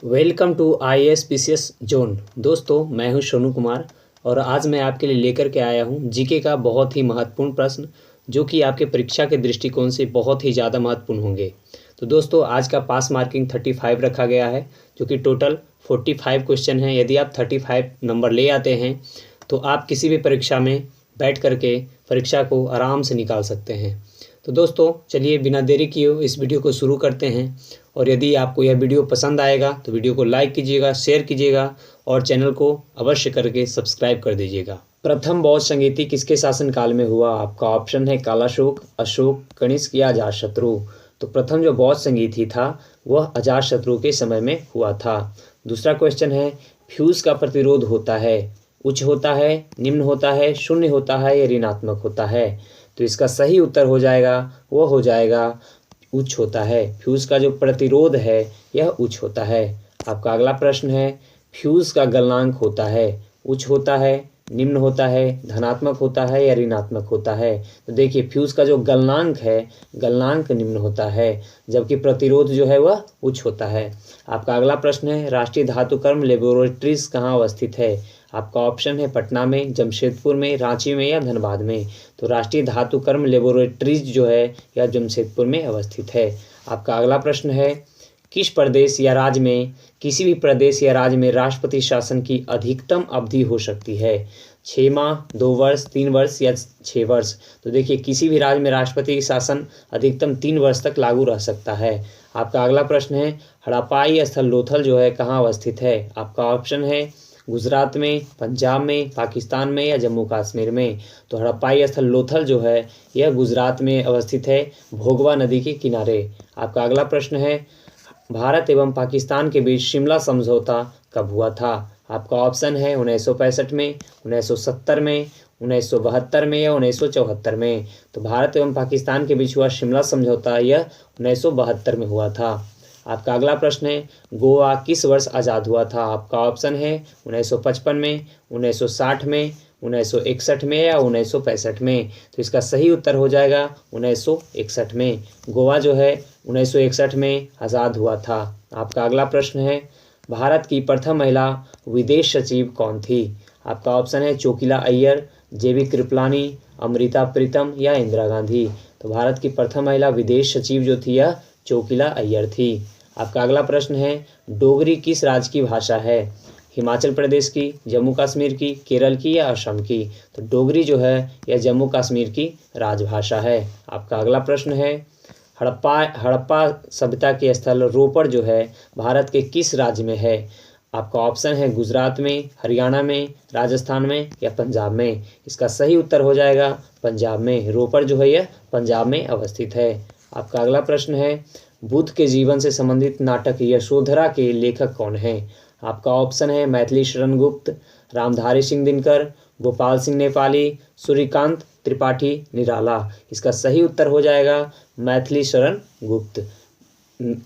Welcome to IAS zone. दोस्तों, मैं हूं सोनू कुमार और आज मैं आपके लिए लेकर के आया हूं जीके का बहुत ही महत्वपूर्ण प्रश्न, जो कि आपके परीक्षा के दृष्टिकोण से बहुत ही ज़्यादा महत्वपूर्ण होंगे। तो दोस्तों, आज का पास मार्किंग 35 रखा गया है, जो कि टोटल 45 क्वेश्चन हैं। यदि आप 35 नंबर ले आते हैं तो आप किसी भी परीक्षा में बैठ करके परीक्षा को आराम से निकाल सकते हैं। तो दोस्तों, चलिए बिना देरी किए इस वीडियो को शुरू करते हैं। और यदि आपको यह वीडियो पसंद आएगा तो वीडियो को लाइक कीजिएगा, शेयर कीजिएगा और चैनल को अवश्य करके सब्सक्राइब कर दीजिएगा। प्रथम बौद्ध संगीति किसके शासनकाल में हुआ? आपका ऑप्शन है कालाशोक, अशोक, कनिष्क या अजातशत्रु। तो प्रथम जो बौद्ध संगीति था वह अजातशत्रु के समय में हुआ था। दूसरा क्वेश्चन है, फ्यूज का प्रतिरोध होता है, उच्च होता है, निम्न होता है, शून्य होता है या ऋणात्मक होता है? तो इसका सही उत्तर हो जाएगा, वह हो जाएगा उच्च होता है। फ्यूज का जो प्रतिरोध है यह उच्च होता है। आपका अगला प्रश्न है, फ्यूज का गलनांक होता है, उच्च होता है, निम्न होता है, धनात्मक होता है या ऋणात्मक होता है? तो देखिए, फ्यूज का जो गलनांक है, गलनांक निम्न होता है, जबकि प्रतिरोध जो है वह उच्च होता है। आपका अगला प्रश्न है, राष्ट्रीय धातुकर्म लेबोरेटरीज कहाँ अवस्थित है? आपका ऑप्शन है पटना में, जमशेदपुर में, रांची में या धनबाद में। तो राष्ट्रीय धातुकर्म लेबोरेटरीज जो है यह जमशेदपुर में अवस्थित है। आपका अगला प्रश्न है, किस प्रदेश या राज्य में, किसी भी प्रदेश या राज्य में राष्ट्रपति शासन की अधिकतम अवधि हो सकती है? 6 माह, 2 वर्ष, 3 वर्ष या 6 वर्ष? तो देखिए, किसी भी राज्य में राष्ट्रपति शासन अधिकतम 3 वर्ष तक लागू रह सकता है। आपका अगला प्रश्न है, हड़प्पाई स्थल लोथल जो है कहाँ अवस्थित है? आपका ऑप्शन है गुजरात में, पंजाब में, पाकिस्तान में या जम्मू कश्मीर में। तो हड़प्पाई स्थल लोथल जो है यह गुजरात में अवस्थित है, भोगवा नदी के किनारे। आपका अगला प्रश्न है, भारत एवं पाकिस्तान के बीच शिमला समझौता कब हुआ था? आपका ऑप्शन है 1965 में, 1970 में, 1972 में या 1974 में। तो भारत एवं पाकिस्तान के बीच हुआ शिमला समझौता यह 1972 में हुआ था। आपका अगला प्रश्न है, गोवा किस वर्ष आज़ाद हुआ था? आपका ऑप्शन है 1955 में, 1960 में, 1961 में या 1965 में। तो इसका सही उत्तर हो जाएगा 1961 में। गोवा जो है 1961 में आज़ाद हुआ था। आपका अगला प्रश्न है, भारत की प्रथम महिला विदेश सचिव कौन थी? आपका ऑप्शन है चोकिला अय्यर, जेबी कृपलानी, अमृता प्रीतम या इंदिरा गांधी। तो भारत की प्रथम महिला विदेश सचिव जो थी यह चोकिला अय्यर थी। आपका अगला प्रश्न है, डोगरी किस राज्य की भाषा है? हिमाचल प्रदेश की, जम्मू कश्मीर की, केरल की या असम की? तो डोगरी जो है यह जम्मू कश्मीर की राजभाषा है। आपका अगला प्रश्न है, हड़प्पा सभ्यता के स्थल रोपड़ जो है भारत के किस राज्य में है? आपका ऑप्शन है गुजरात में, हरियाणा में, राजस्थान में या पंजाब में। इसका सही उत्तर हो जाएगा पंजाब में। रोपड़ जो है यह पंजाब में अवस्थित है। आपका अगला प्रश्न है, बुद्ध के जीवन से संबंधित नाटक यशोधरा के लेखक कौन हैं? आपका ऑप्शन है मैथिली शरण गुप्त, रामधारी सिंह दिनकर, गोपाल सिंह नेपाली, सूर्यकांत त्रिपाठी निराला। इसका सही उत्तर हो जाएगा मैथिली शरण गुप्त।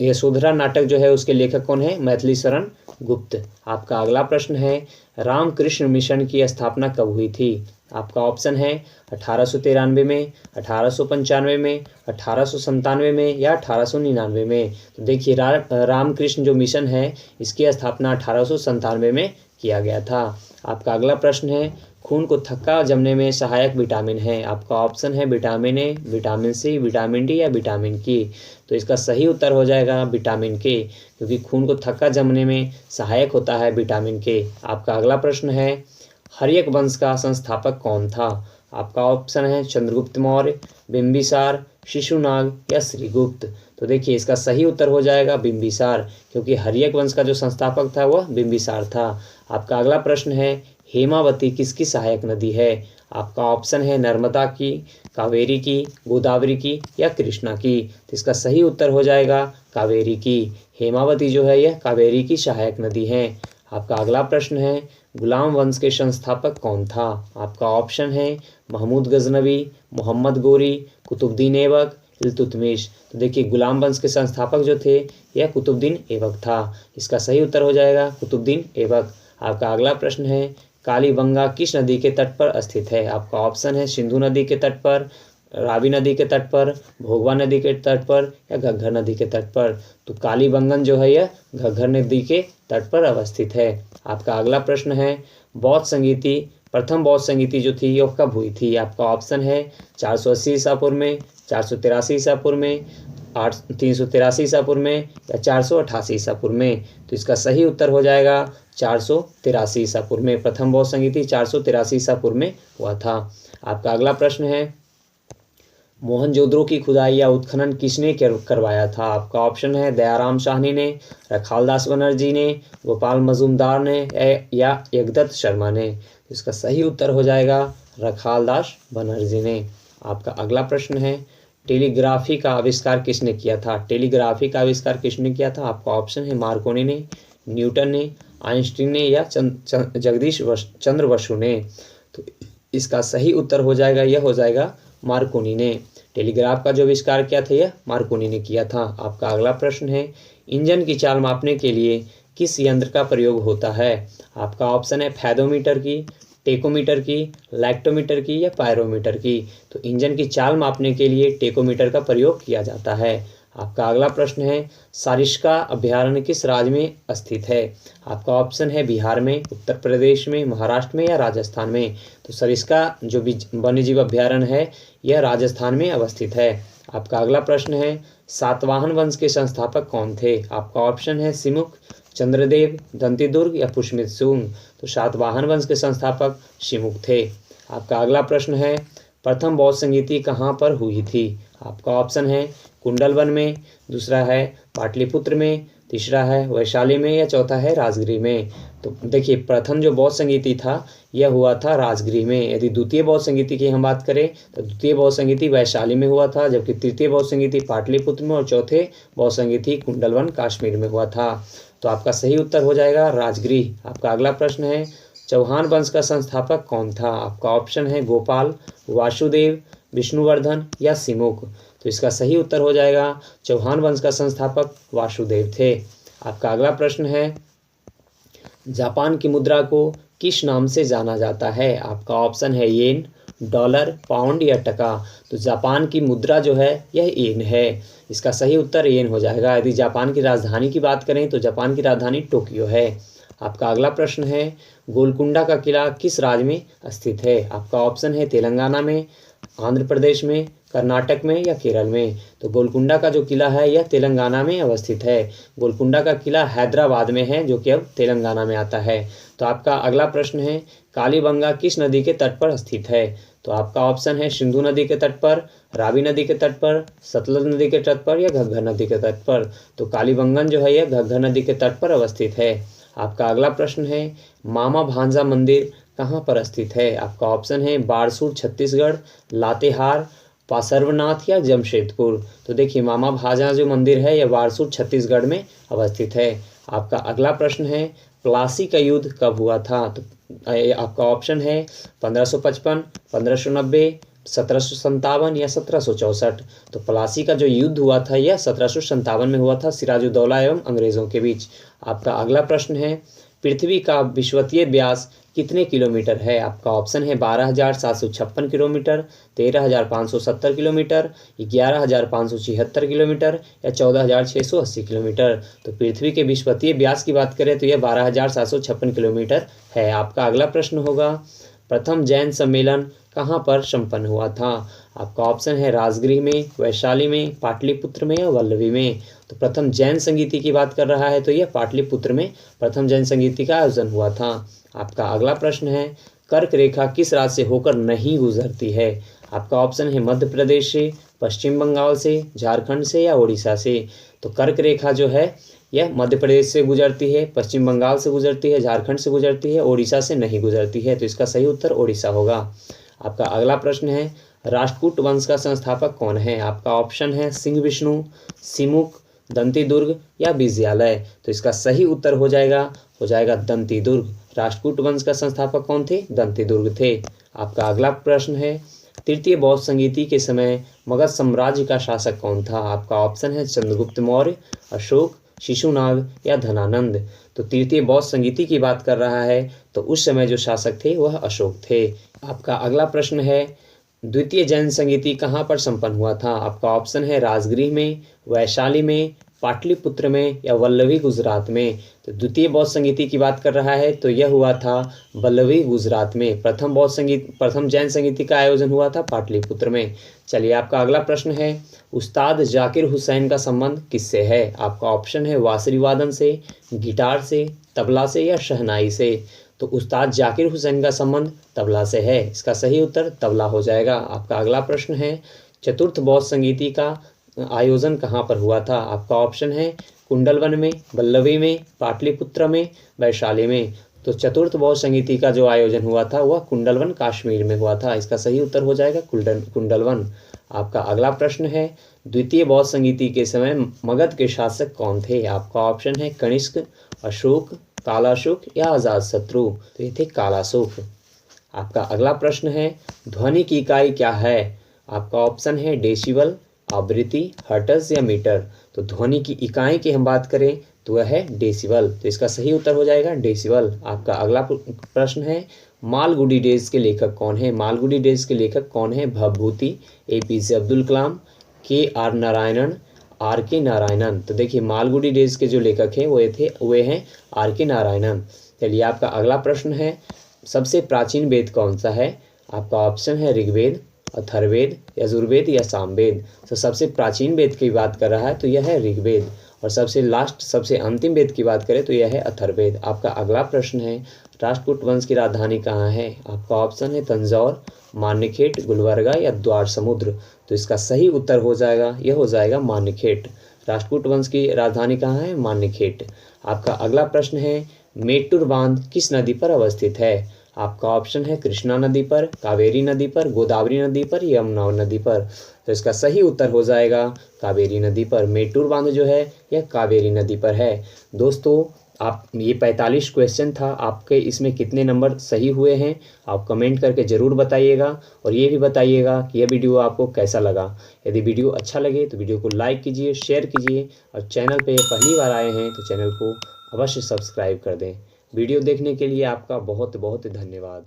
यशोधरा नाटक जो है उसके लेखक कौन है? मैथिली शरण गुप्त। आपका अगला प्रश्न है, रामकृष्ण मिशन की स्थापना कब हुई थी? आपका ऑप्शन है 1893 में, 1895 में, 1897 में या 1899 में। तो देखिए, रामकृष्ण जो मिशन है इसकी स्थापना 1897 में किया गया था। आपका अगला प्रश्न है, खून को थक्का जमने में सहायक विटामिन है? आपका ऑप्शन है vitamin A, vitamin C, vitamin D या विटामिन के। तो इसका सही उत्तर हो जाएगा विटामिन के, क्योंकि खून को थक्का जमने में सहायक होता है विटामिन के। आपका अगला प्रश्न है, हर्यक वंश का संस्थापक कौन था? आपका ऑप्शन है चंद्रगुप्त मौर्य, बिंबिसार, शिशुनाग या श्रीगुप्त। तो देखिए, इसका सही उत्तर हो जाएगा बिंबिसार, क्योंकि हर्यक वंश का जो संस्थापक था वह बिंबिसार था। आपका अगला प्रश्न है, हेमावती किसकी सहायक नदी है? आपका ऑप्शन है नर्मदा की, कावेरी की, गोदावरी की या कृष्णा की। तो इसका सही उत्तर हो जाएगा कावेरी की। हेमावती जो है यह कावेरी की सहायक नदी है। आपका अगला प्रश्न है, गुलाम वंश के संस्थापक कौन था? आपका ऑप्शन है महमूद गजनवी, मोहम्मद गोरी, कुतुबुद्दीन ऐबक, इल्तुतमिश। तो देखिए, गुलाम वंश के संस्थापक जो थे यह कुतुबुद्दीन ऐबक था। इसका सही उत्तर हो जाएगा कुतुबुद्दीन ऐबक। आपका अगला प्रश्न है, कालीबंगा किस नदी के तट पर स्थित है? आपका ऑप्शन है सिंधु नदी के तट पर, रावी नदी के तट पर, भोगवा नदी के तट पर या घग्घर नदी के तट पर? तो कालीबंगन जो है यह घग्घर नदी के तट पर अवस्थित है। आपका अगला प्रश्न है, बौद्ध संगीति, प्रथम बौद्ध संगीति जो थी यह कब हुई थी? आपका ऑप्शन है 480 ईसा पूर्व में, 483 ईसा पूर्व में, 383 ईसा पूर्व में या 488 ईसा पूर्व में? तो इसका सही उत्तर हो जाएगा 483 ईसा पूर्व में। प्रथम बौद्ध संगीति 483 ईसा पूर्व में हुआ था। आपका अगला प्रश्न है, मोहनजोदड़ो की खुदाई या उत्खनन किसने करवाया था? आपका ऑप्शन है दयाराम साहनी ने, रखालदास बनर्जी ने, गोपाल मजूमदार ने या एकदत्त शर्मा ने? तो इसका सही उत्तर हो जाएगा रखालदास बनर्जी ने। आपका अगला प्रश्न है, टेलीग्राफी का आविष्कार किसने किया था? टेलीग्राफी का आविष्कार किसने किया था? आपका ऑप्शन है मार्कोनी ने, न्यूटन ने, आइंस्टीन ने या जगदीश चंद्र बसु ने? तो इसका सही उत्तर हो जाएगा, यह हो जाएगा मार्कोनी ने। टेलीग्राफ का जो आविष्कार किया था यह मार्कोनी ने किया था। आपका अगला प्रश्न है, इंजन की चाल मापने के लिए किस यंत्र का प्रयोग होता है? आपका ऑप्शन है फैदोमीटर की, टेकोमीटर की, लैक्टोमीटर की या पायरोमीटर की? तो इंजन की चाल मापने के लिए टेकोमीटर का प्रयोग किया जाता है। आपका अगला प्रश्न है, सारिस्का अभयारण्य किस राज्य में स्थित है? आपका ऑप्शन है बिहार में, उत्तर प्रदेश में, महाराष्ट्र में या राजस्थान में? तो सरिस्का जो वन्यजीव अभयारण्य है यह राजस्थान में अवस्थित है। आपका अगला प्रश्न है, सातवाहन वंश के संस्थापक कौन थे? आपका ऑप्शन है सिमुक, चंद्रदेव, दंतिदुर्ग या पुष्यमित्र शुंग? तो सातवाहन वंश के संस्थापक सिमुक थे। आपका अगला प्रश्न है, प्रथम बौद्ध संगीति कहाँ पर हुई थी? आपका ऑप्शन है कुंडलवन में, दूसरा है पाटलिपुत्र में, तीसरा है वैशाली में या चौथा है राजगृह में? तो देखिए, प्रथम जो बौद्ध संगीति था यह हुआ था राजगृह में। यदि द्वितीय बौद्ध संगीति की हम बात करें तो द्वितीय बौद्ध संगीति वैशाली में हुआ था, जबकि तृतीय बौद्ध संगीति पाटलिपुत्र में और चौथे बौद्ध संगीति कुंडलवन कश्मीर में हुआ था। तो आपका सही उत्तर हो जाएगा राजगृह। आपका अगला प्रश्न है, चौहान वंश का संस्थापक कौन था? आपका ऑप्शन है गोपाल, वासुदेव, विष्णुवर्धन या सिमुक? तो इसका सही उत्तर हो जाएगा चौहान वंश का संस्थापक वासुदेव थे। आपका अगला प्रश्न है, जापान की मुद्रा को किस नाम से जाना जाता है? आपका ऑप्शन है येन, डॉलर, पाउंड या टका? तो जापान की मुद्रा जो है यह येन है। इसका सही उत्तर येन हो जाएगा। यदि जापान की राजधानी की बात करें तो जापान की राजधानी टोक्यो है। आपका अगला प्रश्न है, गोलकुंडा का किला किस राज्य में स्थित है? आपका ऑप्शन है तेलंगाना में, आंध्र प्रदेश में, कर्नाटक में या केरल में? तो गोलकुंडा का जो किला है यह तेलंगाना में अवस्थित है। गोलकुंडा का किला हैदराबाद में है, जो कि अब तेलंगाना में आता है। तो आपका अगला प्रश्न है, कालीबंगा किस नदी के तट पर स्थित है? तो आपका ऑप्शन है सिंधु नदी के तट पर, रावी नदी के तट पर, सतलज नदी के तट पर या घग्घर नदी के तट पर? तो कालीबंगन जो है यह घग्घर नदी के तट पर अवस्थित है। आपका अगला प्रश्न है, मामा भांजा मंदिर कहाँ पर स्थित है? आपका ऑप्शन है बारसूर छत्तीसगढ़, लातेहार, पार्श्वनाथ या जमशेदपुर? तो देखिए, मामा भांजा जो मंदिर है यह बारसूर छत्तीसगढ़ में अवस्थित है। आपका अगला प्रश्न है, प्लासी का युद्ध कब हुआ था? तो आपका ऑप्शन है 1555, 1590, 1757 या 1764? तो प्लासी का जो युद्ध हुआ था यह 1757 में हुआ था, सिराजुद्दौला एवं अंग्रेजों के बीच। आपका अगला प्रश्न है, पृथ्वी का विषुवतीय व्यास कितने किलोमीटर है? आपका ऑप्शन है 12,756 किलोमीटर, 13,570 किलोमीटर, 11,576 किलोमीटर या 14,680 किलोमीटर? तो पृथ्वी के विषुवतीय व्यास की बात करें तो यह 12,756 किलोमीटर है। आपका अगला प्रश्न होगा, प्रथम जैन सम्मेलन कहाँ पर संपन्न हुआ था? आपका ऑप्शन है राजगृह में, वैशाली में, पाटलिपुत्र में या वल्लभी में? तो प्रथम जैन संगीति की बात कर रहा है तो यह पाटलिपुत्र में प्रथम जैन संगीति का आयोजन हुआ था। आपका अगला प्रश्न है, कर्क रेखा किस राज्य से होकर नहीं गुजरती है? आपका ऑप्शन है मध्य प्रदेश से, पश्चिम बंगाल से, झारखंड से या ओडिशा से? तो कर्क रेखा जो है यह मध्य प्रदेश से गुजरती है, पश्चिम बंगाल से गुजरती है, झारखंड से गुजरती है, ओडिशा से नहीं गुजरती है। तो इसका सही उत्तर ओडिशा होगा। आपका अगला प्रश्न है, राष्ट्रकूट वंश का संस्थापक कौन है? आपका ऑप्शन है सिंह विष्णु, सिमुक, दंतिदुर्ग या विजयालय? तो इसका सही उत्तर हो जाएगा दंतिदुर्ग। राष्ट्रकूट वंश का संस्थापक कौन थे? दंतिदुर्ग थे। आपका अगला प्रश्न है, तृतीय बौद्ध संगीति के समय मगध साम्राज्य का शासक कौन था? आपका ऑप्शन है चंद्रगुप्त मौर्य, अशोक, शिशुनाग या धनानंद? तो तृतीय बौद्ध संगीति की बात कर रहा है तो उस समय जो शासक थे वह अशोक थे। आपका अगला प्रश्न है, द्वितीय जैन संगीति कहाँ पर संपन्न हुआ था? आपका ऑप्शन है राजगृह में, वैशाली में, पाटलिपुत्र में या वल्लभी गुजरात में। तो द्वितीय बौद्ध संगीति की बात कर रहा है तो यह हुआ था वल्लभी गुजरात में। प्रथम जैन संगीति का आयोजन हुआ था पाटलिपुत्र में। चलिए आपका अगला प्रश्न है, उस्ताद जाकिर हुसैन का संबंध किससे है? आपका ऑप्शन है बांसुरी वादन से, गिटार से, तबला से या शहनाई से। तो उस्ताद जाकिर हुसैन का संबंध तबला से है। इसका सही उत्तर तबला हो जाएगा। आपका अगला प्रश्न है, चतुर्थ बौद्ध संगीति का आयोजन कहाँ पर हुआ था? आपका ऑप्शन है कुंडलवन में, वल्लभी में, पाटलिपुत्र में, वैशाली में। तो चतुर्थ बौद्ध संगीति का जो आयोजन हुआ था वह कुंडलवन कश्मीर में हुआ था। इसका सही उत्तर हो जाएगा कुंडलवन। आपका अगला प्रश्न है, द्वितीय बौद्ध संगीति के समय मगध के शासक कौन थे? आपका ऑप्शन है कनिष्क, अशोक, कालाशोक या अजातशत्रु। तो ये थे कालाशोक। आपका अगला प्रश्न है, ध्वनि की इकाई क्या है? आपका ऑप्शन है डेसिबल, आवृत्ति, हर्ट्ज या मीटर। तो ध्वनि की इकाई की हम बात करें तो वह है डेसिबल। तो इसका सही उत्तर हो जाएगा डेसिबल। आपका अगला प्रश्न है, मालगुडी डेज के लेखक कौन है? मालगुडी डेज के लेखक कौन है? Bhavabhuti, APJ Abdul Kalam, KR Narayanan, RK Narayanan. तो देखिए मालगुडी डेज के जो लेखक हैं वे हैं RK नारायणन। चलिए आपका अगला प्रश्न है, सबसे प्राचीन वेद कौन सा है? आपका ऑप्शन है ऋग्वेद, अथर्ववेद, यजुर्वेद या सामवेद। तो सबसे प्राचीन वेद की बात कर रहा है तो यह है ऋग्वेद, और सबसे अंतिम वेद की बात करें तो यह है अथर्ववेद। आपका अगला प्रश्न है, राष्ट्रकूट वंश की राजधानी कहाँ है? आपका ऑप्शन है तंजौर, मान्यखेट, गुलबर्गा या द्वार समुद्र। तो इसका सही उत्तर हो जाएगा मान्यखेट। राष्ट्रकूट वंश की राजधानी कहाँ है? मान्यखेट। आपका अगला प्रश्न है, मेट्टूर बांध किस नदी पर अवस्थित है? आपका ऑप्शन है कृष्णा नदी पर, कावेरी नदी पर, गोदावरी नदी पर, यमुना नदी पर। तो इसका सही उत्तर हो जाएगा कावेरी नदी पर। मेट्टूर बांध जो है यह कावेरी नदी पर है। दोस्तों आप ये 45 क्वेश्चन था, आपके इसमें कितने नंबर सही हुए हैं आप कमेंट करके ज़रूर बताइएगा, और ये भी बताइएगा कि यह वीडियो आपको कैसा लगा। यदि वीडियो अच्छा लगे तो वीडियो को लाइक कीजिए, शेयर कीजिए, और चैनल पे पहली बार आए हैं तो चैनल को अवश्य सब्सक्राइब कर दें। वीडियो देखने के लिए आपका बहुत बहुत धन्यवाद।